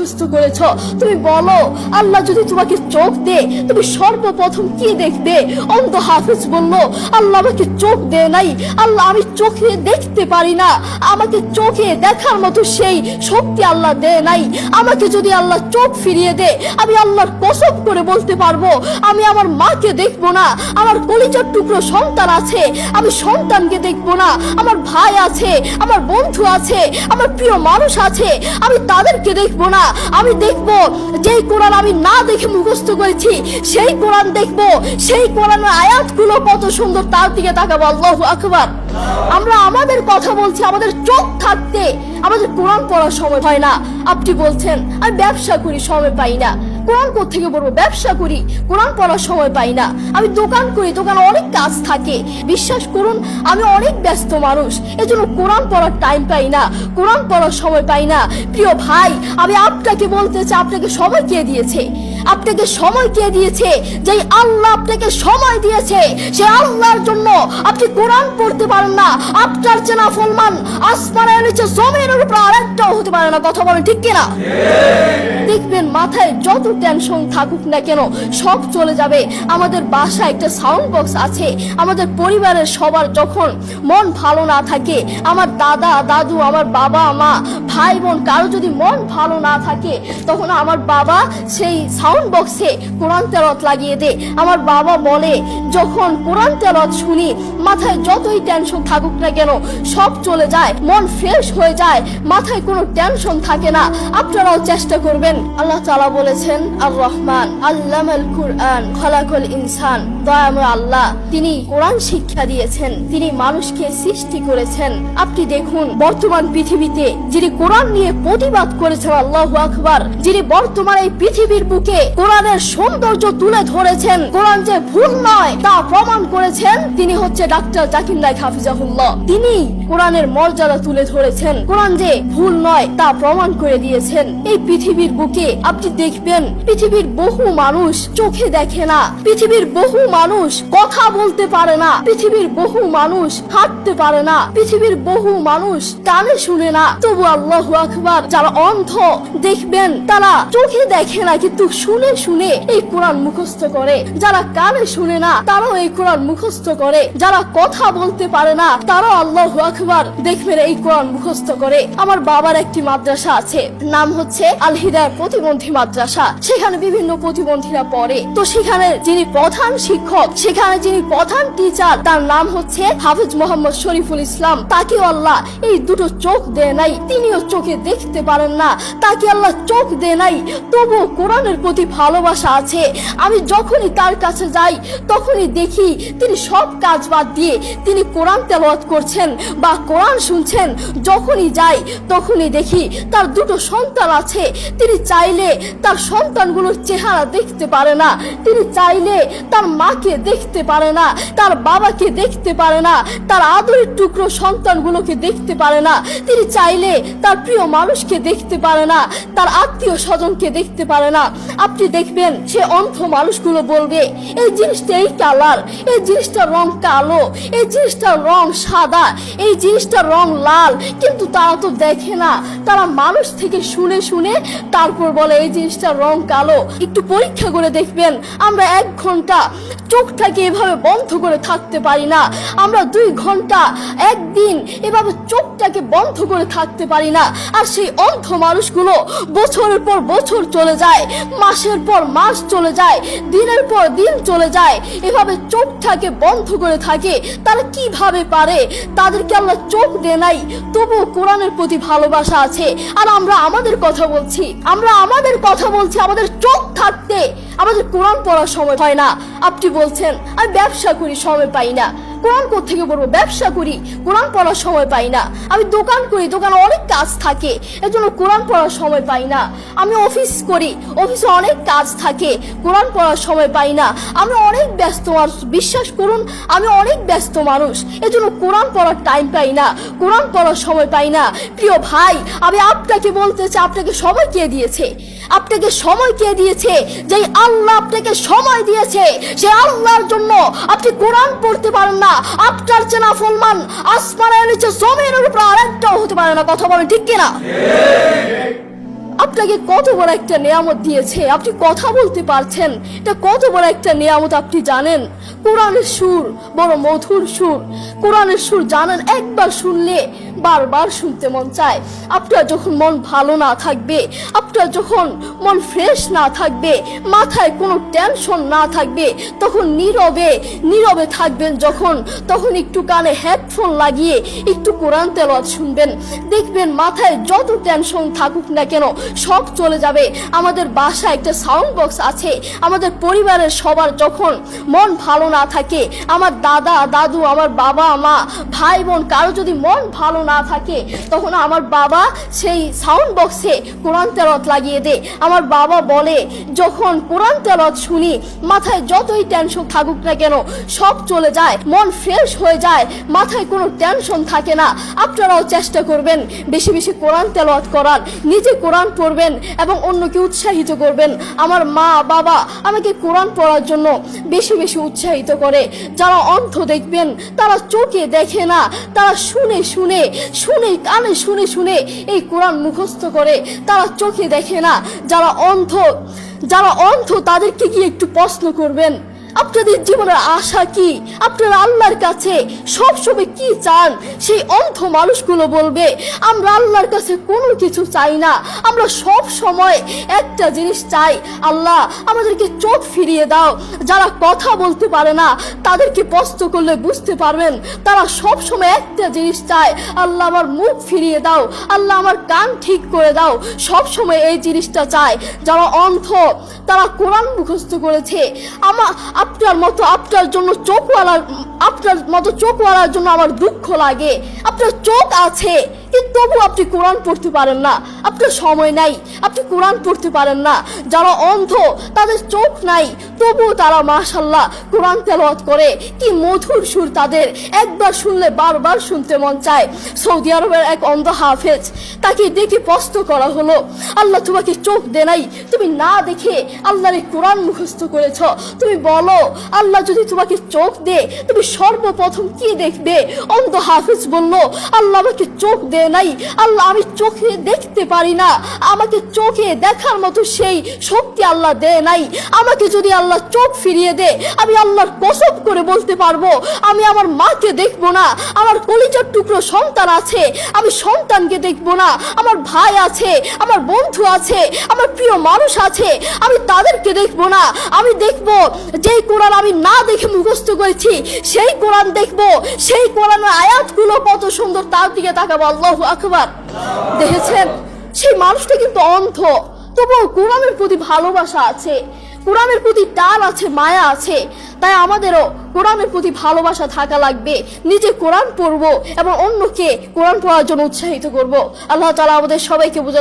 মুখস্থ করেছো, তুমি বলো আল্লাহ যদি তোমাকে চোখ দে তুমি সর্বপ্রথম কি দেখবে? অন্ধ হাফেজ বলল, আল্লাহ আমাকে চোখ দে নাই, আল্লাহ আমি চোখে দেখতে পারি না, আমাকে চোখে দেখার মতো সেই শক্তি আল্লাহ দে নাই। আমাকে যদি আল্লাহ চোখ ফিরিয়ে দে, আমি আল্লাহর কসম করে বলতে পারবো আমি আমার মাকে দেখবো না। আমার কলিজার টুকরো সন্তান আছে, আমি সন্তানকে দেখবো না। আমার ভাই আছে, আমার বন্ধু আছে, আমার প্রিয় মানুষ আছে, আমি তাদেরকে দেখবো না। আমি দেখবো যেই কোরআন আমি না দেখে মুখস্থ করেছি সেই কোরআন দেখবো, সেই কোরআনের আয়াতগুলো কত সুন্দর তার দিকে তাকাবো। আল্লাহু আকবার। আমরা আমাদের কথা বলছি, আমাদের চোখ থাকতে আমাদের কোরআন পড়ার সময় হয় না। আপনি বলছেন আমি ব্যবসা করি, সময় পাই না। কোরআন কোত্থেকে পড়বো? ব্যবসা করি, কোরআন পড়ার সময় পাই না। আমি দোকান করি, দোকানে অনেক কাজ থাকে, বিশ্বাস করুন আমি অনেক ব্যস্ত মানুষ, এজন্য কোরআন পড়ার টাইম পাই না, কোরআন পড়ার সময় পাই না। প্রিয় ভাই, আমি আপনাকে বলতে চাই, আপনাকে সময় কে দিয়েছে? আপনাকে সময় কে দিয়েছে? যেই আল্লাহ আপনাকে সময় দিয়েছে সে আল্লাহর জন্য আপনি কোরআন পড়তে পারেন না। আপনার চেনা ফলমান আসমানের নিচে জমিনের উপর আরেকটাও হতে পারে না। কথা বলেন ঠিক কিনা? দেখবেন মাথায় যত টেনশন থাকুক না কেন সব চলে যাবে। আমাদের বাসায় একটা সাউন্ড বক্স আছে। আমাদের পরিবারের সবার যখন মন ভালো না থাকে, আমার দাদা দাদু, আমার বাবা মা, ভাই বোন কারো যদি মন ভালো না থাকে, তখন আমার বাবা সেই সাউন্ড বক্সে কোরআন তেলাওয়াত লাগিয়ে দেয়। আমার বাবা বলে যখন কোরআন তেলাওয়াত শুনি মাথায় যতই টেনশন থাকুক না কেন সব চলে যায়, মন ফ্রেশ হয়ে যায়, মাথায় কোনো টেনশন থাকে না। আপনারাও চেষ্টা করবেন। আল্লাহ তাআলা বলেছেন আর রহমান আল্লামাল কুরআন খালাকাল ইনসান। দয়াময় আল্লাহ, তিনি কোরআন শিক্ষা দিয়েছেন, তিনি মানুষকে সৃষ্টি করেছেন। আপনি দেখুন বর্তমান পৃথিবীতে যিনি কোরআন নিয়ে প্রতিবাদ করেছেন, আল্লাহু আকবার, যিনি বর্তমান এই পৃথিবীর বুকে কোরআনের সৌন্দর্য তুলে ধরেছেন, কোরআন যে ভুল নয় তা প্রমাণ করেছেন, তিনি হচ্ছে ডাক্তার জাকির নায়েক হাফিজাহুল্লাহ। তিনি কোরআনের মর্যাদা তুলে ধরেছেন, কোরআন যে ভুল নয় তা প্রমাণ করে দিয়েছেন। এই পৃথিবীর বুকে আপনি দেখবেন পৃথিবীর বহু মানুষ চোখে দেখে না, পৃথিবীর বহু মানুষ কথা বলতে পারে না, পৃথিবীর বহু মানুষ হাঁটতে পারে না, পৃথিবীর বহু মানুষ কানে শুনে না, তবু আল্লাহু আকবার যারা অন্ধ দেখবেন তারা চোখে দেখে না কিন্তু শুনে শুনে এই কোরআন মুখস্থ করে। যারা কানে শুনে না তারাও এই কোরআন মুখস্থ করে। যারা কথা বলতে পারে না তারাও আল্লাহু আকবার দেখবেন এই কোরআন মুখস্থ করে। আমার বাবার একটি মাদ্রাসা আছে, নাম হচ্ছে আল হিদায়াত প্রতিবন্ধী মাদ্রাসা। সেখানে বিভিন্ন প্রতিবন্ধীরা পড়ে। তো সেখানে যিনি প্রধান শিক্ষক, সেখানে যিনি প্রধান টিচার, তার নাম হচ্ছে হাফেজ মোহাম্মদ শরীফুল ইসলাম। তাকে আল্লাহ এই দুটো চোখ দেয় নাই, তিনিও চোখে দেখতে পারেন না, তাকে আল্লাহ চোখ দেয় নাই, তবু কোরআনের প্রতি ভালোবাসা আছে। আমি যখনই তার কাছে যাই তখনই দেখি তিনি সব কাজ বাদ দিয়ে তিনি কোরআন তেলাওয়াত করছেন বা কোরআন শুনছেন। যখনই যাই তখনই দেখি তার দুটো সন্তান আছে, তিনি চাইলে তার সন্তানগুলোর চেহারা দেখতে পারে না, তিনি চাইলে তার মাকে দেখতে পারে না, তার বাবাকে দেখতে পারে না, তার আদরের টুকরো সন্তানগুলোকে দেখতে পারে না, তিনি চাইলে তার প্রিয় মানুষকে দেখতে পারে না, তার আত্মীয় স্বজনকে দেখতে পারে না। আপনি দেখবেন সে অন্ধ মানুষগুলো বলবে এই জিনিসটা এই কালার, এই জিনিসটার রং কালো, এই জিনিসটার রং সাদা, এই জিনিসটার রং লাল, কিন্তু তারা তো দেখে না, তারা মানুষ থেকে শুনে শুনে তারপর বলে এই জিনিসটার রং কালো। একটু পরীক্ষা করে দেখবেন আমরা 1 ঘন্টা চোখটাকে এভাবে বন্ধ করে থাকতে পারি না, আমরা 2 ঘন্টা একদিন এভাবে চোখটাকে বন্ধ করে থাকতে পারি না। আর সেই অন্ধ মানুষগুলো বছরের পর বছর চলে যায়, মাসের পর মাস চলে যায়, দিনের পর দিন চলে যায়, এভাবে চোখটাকে বন্ধ করে থাকে। তারা কিভাবে পারে? তাদেরকে আল্লাহ চোখ দেয় নাই, তবু কোরআনের প্রতি ভালোবাসা আছে। আর আমরা আমাদের কথা বলছি, আমাদের চোখ থাকতে আমাদের কোরআন পড়ার সময় হয় না। আপনি বলছেন আমি ব্যবসা করি, সময় পাই না। কোরআন কোত্থেকে পড়বো? ব্যবসা করি, কোরআন পড়ার সময় পাই না। আমি দোকান করি, দোকানে অনেক কাজ থাকে, এজন্য কোরআন পড়ার সময় পাই না। আমি অফিস করি, অফিসে অনেক কাজ থাকে, কোরআন পড়ার সময় পাই না। আমি অনেক ব্যস্ত মানুষ, বিশ্বাস করুন আমি অনেক ব্যস্ত মানুষ, এজন্য কোরআন পড়ার টাইম পাই না, কোরআন পড়ার সময় পাই না। প্রিয় ভাই, আমি আপনাকে বলতে চাই, আপনাকে সময় কে দিয়েছে? আপনাকে সময় কে দিয়েছে? যেই আল্লাহ আপনাকে সময় দিয়েছে সে আল্লাহর জন্য আপনি কোরআন পড়তে পারেন না। আপনার চেনা ফলমান আসমানের নিচে জমিনের উপর আরেকটাও হতে পারে না। কথা বলেন ঠিক কিনা? আপনাকে কত বড় একটা নিয়ামত দিয়েছে, আপনি কথা বলতে পারছেন, এটা কত বড় একটা নিয়ামত আপনি জানেন? কোরআনের সুর বড় মধুর সুর, কোরআনের সুর জানেন, একবার শুনলে বারবার শুনতে মন চায়। আপনার যখন মন ভালো না থাকবে, আপনার যখন মন ফ্রেশ না থাকবে, মাথায় কোনো টেনশন না থাকবে, তখন নীরবে নীরবে থাকবেন যখন, তখন একটু কানে হেডফোন লাগিয়ে একটু কোরআন তেলাওয়াত শুনবেন, দেখবেন মাথায় যত টেনশন থাকুক না কেন সব চলে যাবে। আমাদের বাসায় একটা সাউন্ড বক্স আছে, আমাদের পরিবারের সবার যখন মন ভালো না থাকে, আমার দাদা দাদু, আমার বাবা মা, ভাই বোন, কারো যদি মন ভালো না থাকে, তখন আমার বাবা সেই সাউন্ড বক্সে কোরআন তেলাওয়াত লাগিয়ে দেয়। আমার বাবা বলে, যখন কোরআন তেলাওয়াত শুনি মাথায় যতই টেনশন থাকুক না কেন সব চলে যায়, মন ফ্রেশ হয়ে যায়, মাথায় কোনো টেনশন থাকে না। আপনারাও চেষ্টা করবেন বেশি বেশি কোরআন তেলাওয়াত করার, নিজে কোরআন পড়বেন এবং অন্যকে উৎসাহিত করবেন। আমার মা বাবা আমাকে কোরআন পড়ার জন্য বেশি বেশি উৎসাহিত করে। যারা অন্ধ দেখবেন, তারা চোখে দেখে না, তারা শুনে শুনে শুনে কানে শুনে শুনে এই কোরআন মুখস্থ করে, তারা চোখে দেখে না। যারা অন্ধ তাদেরকে গিয়ে একটু প্রশ্ন করবেন, আপনাদের জীবনের আশা কি, আপনারা আল্লাহর কাছে সবসময় কি চান? সেই অন্ধ মানুষগুলো বলবে, আমরা আল্লাহর কাছে কোনো কিছু চাই না, আমরা সব সময় একটা জিনিস চাই, আল্লাহ আমাদেরকে চোখ ফিরিয়ে দাও। যারা কথা বলতে পারে না তাদেরকে প্রশ্ন করলে বুঝতে পারবেন, তারা সব সময় একটা জিনিস চায়, আল্লাহ আমার মুখ ফিরিয়ে দাও, আল্লাহ আমার কান ঠিক করে দাও, সব সময় এই জিনিসটা চায়। যারা অন্ধ তারা কোরআন মুখস্থ করেছে। আপনার মতো চোখওয়ালার জন্য আমার দুঃখ লাগে। আপনার চোখ আছে কিন্তু তবু আপনি কোরআন পড়তে পারেন না, আপনার সময় নাই, আপনি কোরআন পড়তে পারেন না। যারা অন্ধ তাদের চোখ নাই তবু তারা মাশাআল্লাহ কোরআন তেলাওয়াত করে, কি মধুর সুর তাদের, একবার শুনলে বারবার শুনতে মন চায়। সৌদি আরবের এক অন্ধ হাফেজ, তাকে দেখে প্রশ্ন করা হলো, আল্লাহ তোমাকে চোখ দে নাই, তুমি না দেখে আল্লাহর কোরআন মুখস্থ করেছ, তুমি বলো আল্লাহ যদি তোমাকে চোখ দে তুমি সর্বপ্রথম কি দেখবে? অন্ধ হাফেজ বলল, আল্লাহ আমাকে চোখ দে নাই, আল্লাহ আমি চোখে দেখতে পারি না, আমাকে চোখে দেখার মতো সেই শক্তি আল্লাহ দে নাই। আমাকে যদি আল্লাহ চোখ ফিরিয়ে দে, আমি আল্লাহর কসম করে বলতে পারবো আমি আমার মাকে দেখবো না, আমার কলিজার টুকরো সন্তান আছে আমি সন্তানকে দেখবো না, আমার ভাই আছে, আমার বন্ধু আছে, আমার প্রিয় মানুষ আছে, আমি তাদেরকে দেখবো না। আমি দেখবো যেই কোরআন আমি না দেখে মুখস্থ করেছি সেই কোরআন দেখবো, সেই কোরআনের আয়াতগুলো কত সুন্দর, তার দিকে তাকাবো। আল্লাহু আকবার। দেখেছেন, সেই মানুষটা কিন্তু অন্ধ, তবুও কোরআনের প্রতি ভালোবাসা আছে, কোরআনের প্রতি টান আছে, মায়া আছে। তাই আমাদেরও কোরআনের প্রতি ভালোবাসা থাকা লাগবে, নিজে কোরআন পড়বো এবং অন্যকে কোরআন পড়ার জন্য উৎসাহিত করব। আল্লাহ তাআলা আমাদের সবাইকে বুঝাতে